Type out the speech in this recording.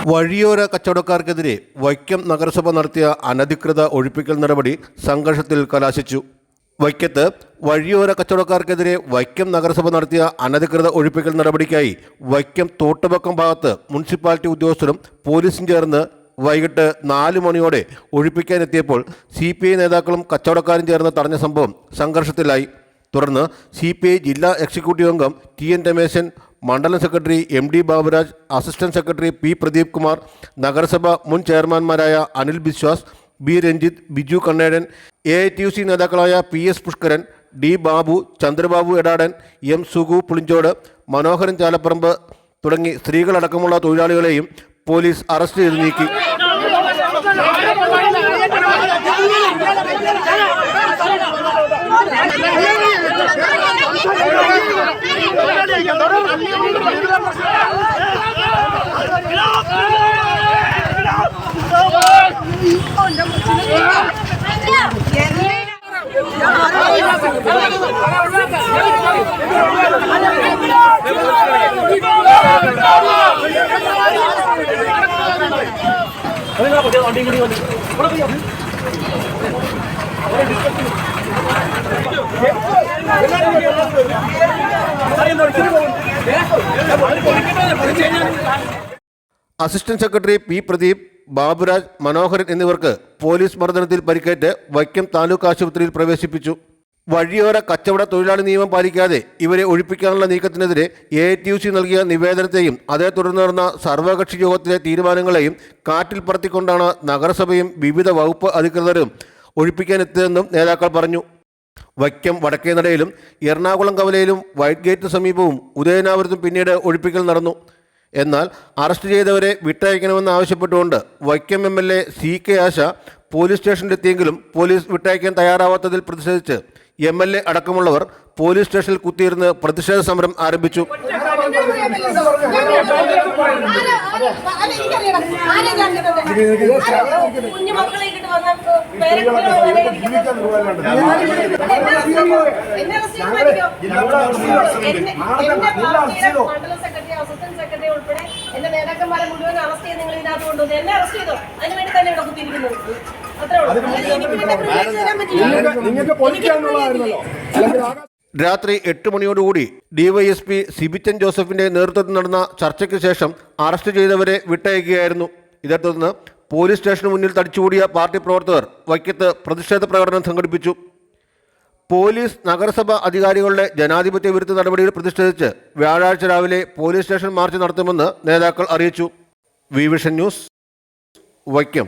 വഴിയോര കച്ചവടക്കാർക്കെതിരെ വൈക്കം നഗരസഭ നടത്തിയ അനധികൃത ഒഴിപ്പിക്കൽ നടപടി സംഘർഷത്തിൽ കലാശിച്ചു. വൈക്കത്ത് വഴിയോര കച്ചവടക്കാർക്കെതിരെ വൈക്കം നഗരസഭ നടത്തിയ അനധികൃത ഒഴിപ്പിക്കൽ നടപടിക്കായി വൈക്കം തോട്ടുപക്കം ഭാഗത്ത് മുനിസിപ്പാലിറ്റി ഉദ്യോഗസ്ഥരും പോലീസും ചേർന്ന് വൈകിട്ട് 4 മണിയോടെ ഒഴിപ്പിക്കാനെത്തിയപ്പോൾ CPI നേതാക്കളും കച്ചവടക്കാരും ചേർന്ന് തടഞ്ഞ സംഭവം സംഘർഷത്തിലായി. തുടർന്ന് CPI ജില്ലാ എക്സിക്യൂട്ടീവ് അംഗം TN രമേശൻ, മണ്ഡലം secretary MD Baburaj, assistant secretary P Pradeep Kumar, നഗരസഭ മുൻ ചെയർമാൻമാരായ അനിൽ ബിശ്വാസ്, B രഞ്ജിത്ത്, ബിജു കണ്ണേടൻ, AITUC നേതാക്കളായ PS Pushkaran, D Babu, Chandrababu Edatan, M Sugu Pulinchode, മനോഹരൻ ചാലപ്പറമ്പ് തുടങ്ങി സ്ത്രീകളടക്കമുള്ള തൊഴിലാളികളെയും പോലീസ് അറസ്റ്റ് ചെയ്ത് നീക്കി. Assistant secretary P Pradeep, Baburaj, Manoharan എന്നിവർക്ക് പോലീസ് മർദ്ദനത്തിൽ പരിക്കേറ്റ് വൈക്കം താലൂക്ക് ആശുപത്രിയിൽ പ്രവേശിപ്പിച്ചു. വഴിയോര കച്ചവട തൊഴിലാളി നിയമം പാലിക്കാതെ ഇവരെ ഒഴിപ്പിക്കാനുള്ള നീക്കത്തിനെതിരെ AITUC നൽകിയ നിവേദനത്തെയും അതേ തുടർന്ന് നടന്ന സർവകക്ഷി യോഗത്തിലെ തീരുമാനങ്ങളെയും കാറ്റിൽ പറത്തിക്കൊണ്ടാണ് നഗരസഭയും വിവിധ വകുപ്പ് അധികൃതരും ഒഴിപ്പിക്കാനെത്തിയതെന്നും നേതാക്കൾ പറഞ്ഞു. വൈക്കം വടക്കേനടയിലും എറണാകുളം കവലയിലും വൈറ്റ് ഗേറ്റിന് സമീപവും ഉദയനാപുരത്തും പിന്നീട് ഒഴിപ്പിക്കൽ നടന്നു. എന്നാൽ അറസ്റ്റ് ചെയ്തവരെ വിട്ടയക്കണമെന്ന് ആവശ്യപ്പെട്ടുകൊണ്ട് വൈക്കം MLA CK ആശ പോലീസ് സ്റ്റേഷനിലെത്തിയെങ്കിലും പോലീസ് വിട്ടയക്കാൻ തയ്യാറാവാത്തതിൽ പ്രതിഷേധിച്ച് MLA അടക്കമുള്ളവർ പോലീസ് സ്റ്റേഷനിൽ കുത്തിയിരുന്ന് പ്രതിഷേധ സമരം ആരംഭിച്ചു. എന്റെ നേതാക്കന്മാരെ മുഴുവൻ അറസ്റ്റ് ചെയ്ത് നിങ്ങൾ ഇതിനകത്ത് കൊണ്ടുവന്നു. എന്നെ അറസ്റ്റ് ചെയ്തോ, അതിന് വേണ്ടി തന്നെ ഇവിടെ കുത്തിയിരിക്കുന്നത്. അത്രേ ഉള്ളൂ. രാത്രി 8 മണിയോടുകൂടി DYSP സിബിച്ചൻ ജോസഫിന്റെ നേതൃത്വത്തിൽ നടന്ന ചർച്ചയ്ക്ക് ശേഷം അറസ്റ്റ് ചെയ്തവരെ വിട്ടയക്കുകയായിരുന്നു. ഇതേ തുടർന്ന് പോലീസ് സ്റ്റേഷന് മുന്നിൽ തടിച്ചുകൂടിയ പാർട്ടി പ്രവർത്തകർ വൈക്കത്ത് പ്രതിഷേധ പ്രകടനം സംഘടിപ്പിച്ചു. പോലീസ് നഗരസഭ അധികാരികളുടെ ജനാധിപത്യ വിരുദ്ധ നടപടിയിൽ പ്രതിഷേധിച്ച് വ്യാഴാഴ്ച രാവിലെ പോലീസ് സ്റ്റേഷൻ മാർച്ച് നടത്തുമെന്ന് നേതാക്കൾ അറിയിച്ചു. Vision news, Vaikom.